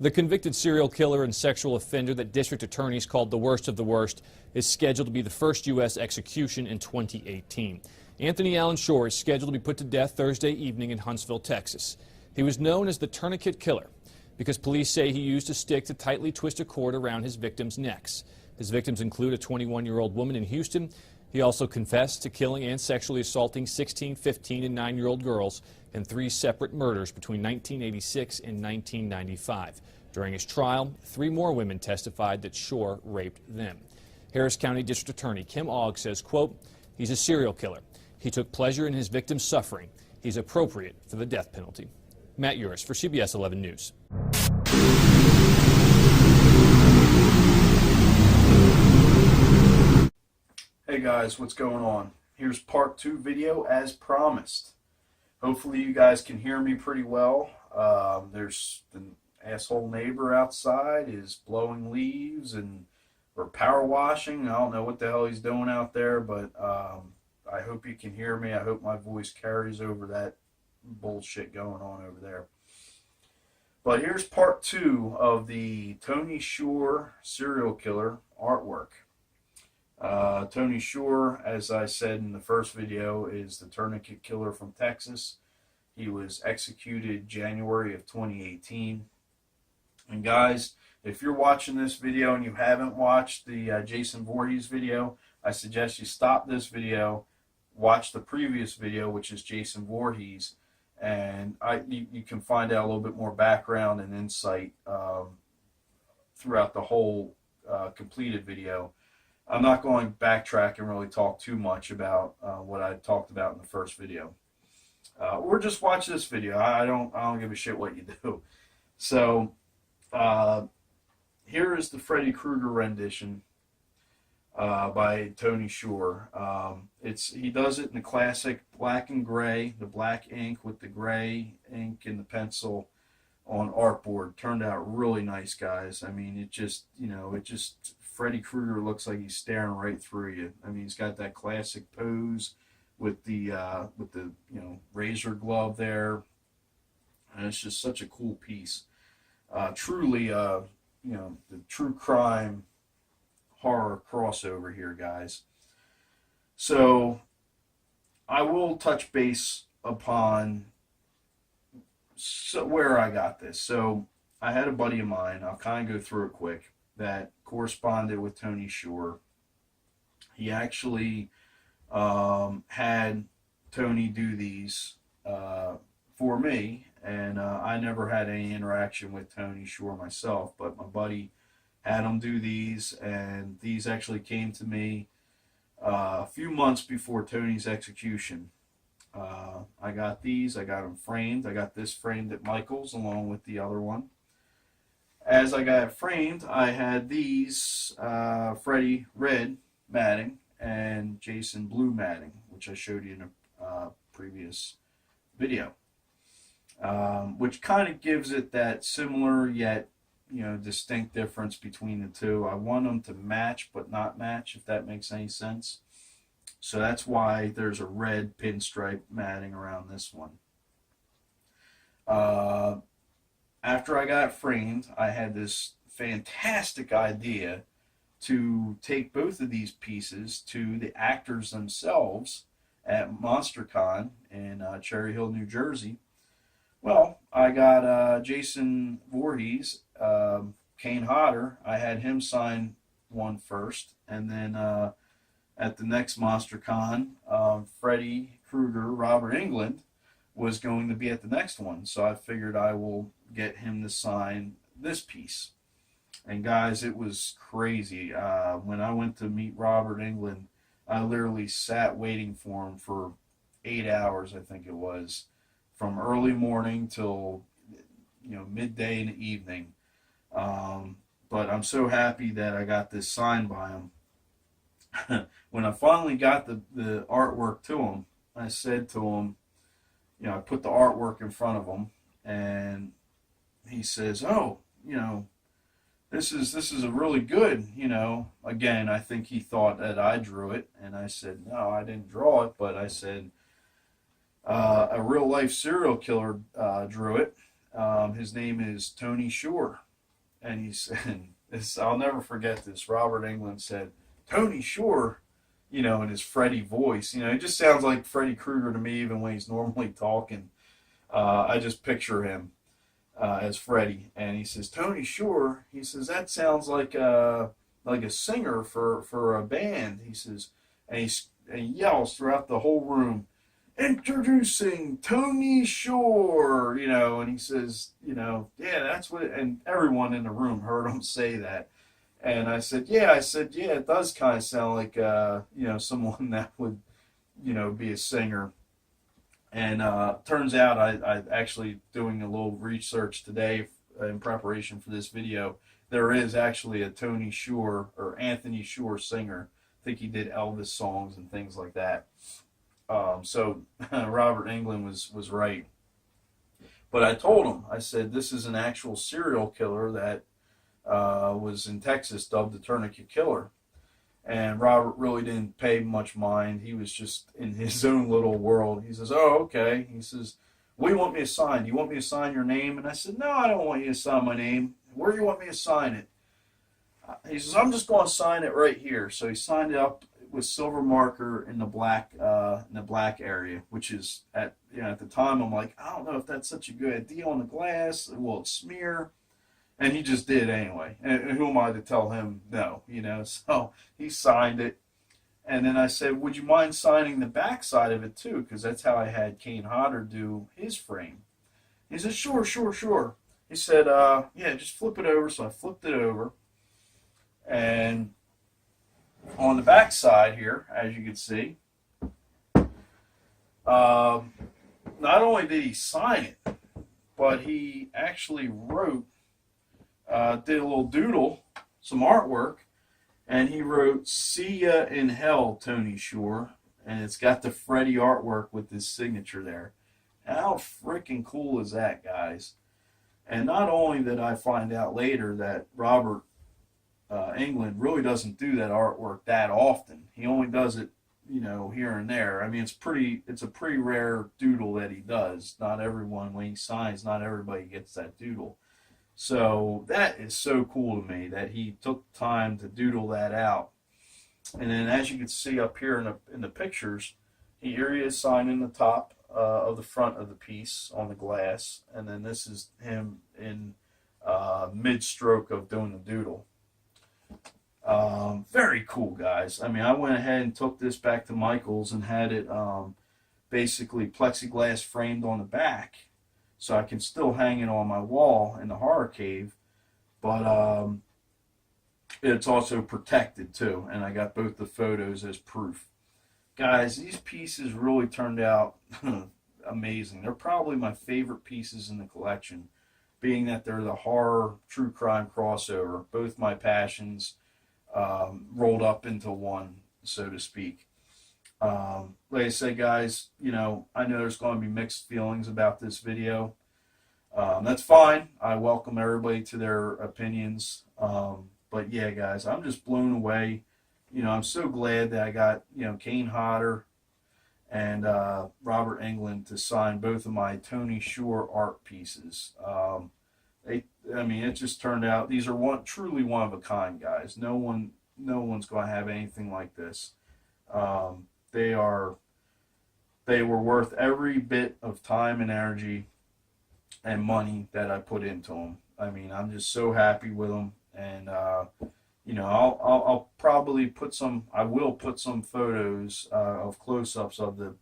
The convicted serial killer and sexual offender that district attorneys called the worst of the worst is scheduled to be the first U.S. execution in 2018. Anthony Allen Shore is scheduled to be put to death Thursday evening in Huntsville, Texas. He was known as the Tourniquet Killer because police say he used a stick to tightly twist a cord around his victims' necks. His victims include a 21-year-old woman in Houston. He also confessed to killing and sexually assaulting 16, 15, and 9-year-old girls in 3 separate murders between 1986 and 1995. During his trial, 3 more women testified that Shore raped them. Harris County District Attorney Kim Ogg says, quote, "He's a serial killer. He took pleasure in his victims' suffering. He's appropriate for the death penalty." Matt Uris for CBS 11 News. Hey guys, what's going on? Here's part 2 video as promised. Hopefully you guys can hear me pretty well. There's an asshole neighbor outside is blowing leaves or power washing. I don't know what the hell he's doing out there, but I hope you can hear me. I hope my voice carries over that bullshit going on over there. But here's part 2 of the Tony Shore serial killer artwork. Tony Shore, as I said in the first video, is the Tourniquet Killer from Texas. He was executed January of 2018. And guys, if you're watching this video and you haven't watched the Jason Voorhees video, I suggest you stop this video, watch the previous video, which is Jason Voorhees, and you can find out a little bit more background and insight throughout the whole completed video. I'm not going to backtrack and really talk too much about what I talked about in the first video. Or just watch this video. I don't give a shit what you do. So here is the Freddy Krueger rendition by Tony Shore. He does it in the classic black and gray, the black ink with the gray ink and the pencil on artboard. Turned out really nice, guys. I mean, it just Freddy Krueger looks like he's staring right through you. I mean, he's got that classic pose with the razor glove there, and it's just such a cool piece. Truly, the true crime horror crossover here, guys. So I will touch base upon where I got this. So I had a buddy of mine, I'll kind of go through it quick, that corresponded with Tony Shore. He actually had Tony do these for me, and I never had any interaction with Tony Shore myself, but my buddy had him do these, and these actually came to me a few months before Tony's execution. I got these, I got them framed. I got this framed at Michael's along with the other one. As I got it framed, I had these Freddy red matting and Jason blue matting, which I showed you in a previous video, which kind of gives it that similar yet distinct difference between the two. I want them to match but not match, if that makes any sense. So that's why there's a red pinstripe matting around this one. After I got it framed, I had this fantastic idea to take both of these pieces to the actors themselves at MonsterCon in Cherry Hill, New Jersey. Well, I got Jason Voorhees, Kane Hodder. I had him sign one first, and then at the next MonsterCon, Freddy Krueger, Robert Englund, was going to be at the next one. So I figured I will get him to sign this piece. And guys, it was crazy. When I went to meet Robert Englund, I literally sat waiting for him for 8 hours, I think it was, from early morning till midday in the evening. But I'm so happy that I got this signed by him. When I finally got the artwork to him, I said to him, I put the artwork in front of him, and he says, "Oh, this is a really good, Again, I think he thought that I drew it, and I said, "No, I didn't draw it," but I said, a real life serial killer drew it. His name is Tony Shore, and he said, I'll never forget this. Robert Englund said, "Tony Shore," in his Freddy voice. It just sounds like Freddy Krueger to me, even when he's normally talking. I just picture him as Freddy, and he says, "Tony Shore." He says, "That sounds like a singer for a band." He says, and he yells throughout the whole room, "Introducing Tony Shore," and he says, "Yeah, that's what," and everyone in the room heard him say that. And I said, yeah, it does kind of sound like, someone that would, be a singer. And turns out I actually doing a little research today in preparation for this video. There is actually a Tony Shore or Anthony Shore singer. I think he did Elvis songs and things like that. So Robert Englund was right. But I told him, I said, this is an actual serial killer that was in Texas, dubbed the Tourniquet Killer. And Robert really didn't pay much mind. He was just in his own little world. He says, "Oh, okay." He says, "What do you want me to sign? Do you want me to sign your name?" And I said, "No, I don't want you to sign my name. Where do you want me to sign it?" He says, "I'm just going to sign it right here." So he signed it up with silver marker in the black area, which is at the time I'm like, I don't know if that's such a good idea on the glass. Will it smear? And he just did anyway. And who am I to tell him no, So he signed it. And then I said, "Would you mind signing the back side of it too?" Because that's how I had Kane Hodder do his frame. He said, "Sure, sure, sure." He said, "Yeah, just flip it over." So I flipped it over. And on the back side here, as you can see, not only did he sign it, but he actually wrote, did a little doodle, some artwork, and he wrote, "See ya in hell, Tony Shore," and it's got the Freddy artwork with his signature there. How freaking cool is that, guys? And not only did I find out later that Robert Englund really doesn't do that artwork that often. He only does it, here and there. I mean, it's a pretty rare doodle that he does. Not everyone, when he signs, not everybody gets that doodle. So that is so cool to me that he took time to doodle that out. And then, as you can see up here in the pictures, here he is signing the top of the front of the piece on the glass, and then this is him in mid-stroke of doing the doodle. Very cool, guys. I mean, I went ahead and took this back to Michael's and had it basically plexiglass framed on the back, so I can still hang it on my wall in the horror cave, but it's also protected too, and I got both the photos as proof. Guys, these pieces really turned out amazing. They're probably my favorite pieces in the collection, being that they're the horror true crime crossover, both my passions rolled up into one, so to speak. Like I said, guys, I know there's going to be mixed feelings about this video. That's fine. I welcome everybody to their opinions. But yeah, guys, I'm just blown away. I'm so glad that I got, Kane Hodder and Robert Englund to sign both of my Tony Shore art pieces. It just turned out, these are truly one of a kind, guys. No one's going to have anything like this. They were worth every bit of time and energy and money that I put into them. I mean, I'm just so happy with them, and I'll probably put some photos of close-ups of the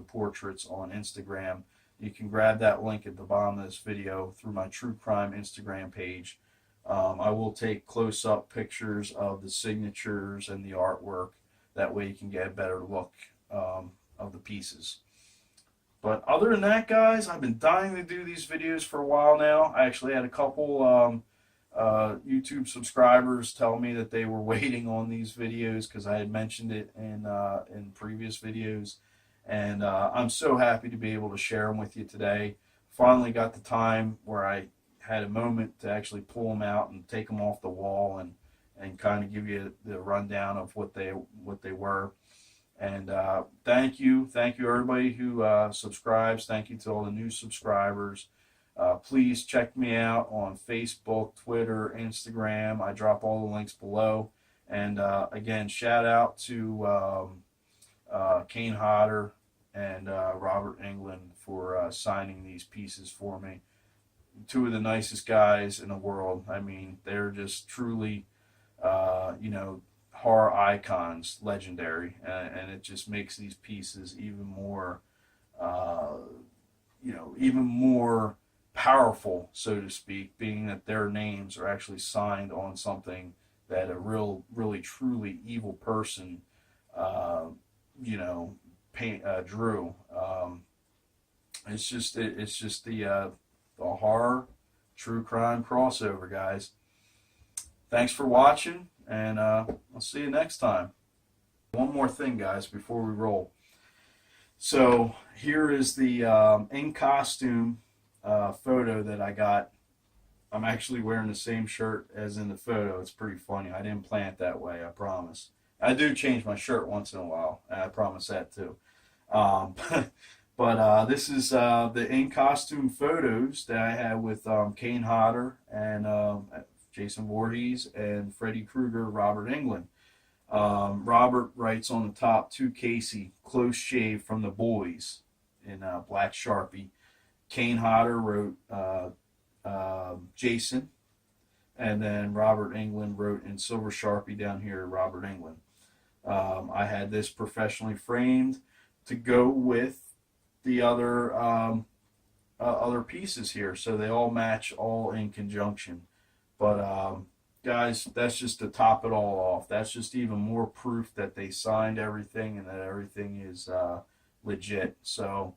portraits on Instagram. You can grab that link at the bottom of this video through my True Crime Instagram page. I will take close-up pictures of the signatures and the artwork. That way you can get a better look of the pieces. But other than that, guys, I've been dying to do these videos for a while now. I actually had a couple YouTube subscribers tell me that they were waiting on these videos because I had mentioned it in previous videos. And I'm so happy to be able to share them with you today. Finally got the time where I had a moment to actually pull them out and take them off the wall and kind of give you the rundown of what they were. And thank you everybody who subscribes. Thank you to all the new subscribers. Please check me out on Facebook, Twitter, Instagram. I drop all the links below. And again, shout out to Kane Hodder and Robert Englund for signing these pieces for me. Two of the nicest guys in the world. I mean, they're just truly, horror icons, legendary, and it just makes these pieces even more, even more powerful, so to speak, being that their names are actually signed on something that a really, truly evil person, drew. It's just the horror true crime crossover, guys. Thanks for watching, and I'll see you next time. One more thing, guys, before we roll. So here is the in costume photo that I got. I'm actually wearing the same shirt as in the photo. It's pretty funny. I didn't plan it that way, I promise. I do change my shirt once in a while, and I promise that too. But this is the in costume photos that I had with Kane Hodder and Jason Voorhees and Freddy Krueger, Robert Englund. Robert writes on the top, to Casey, close shave from the boys, in black Sharpie. Kane Hodder wrote Jason, and then Robert Englund wrote in silver Sharpie down here, Robert Englund. I had this professionally framed to go with the other pieces here, so they all match, all in conjunction. But guys, that's just to top it all off. That's just even more proof that they signed everything and that everything is legit. So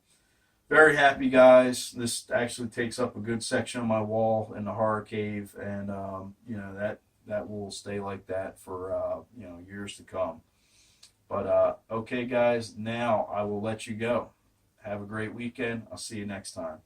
very happy, guys. This actually takes up a good section of my wall in the horror cave, and that will stay like that for years to come. But okay, guys, now I will let you go. Have a great weekend. I'll see you next time.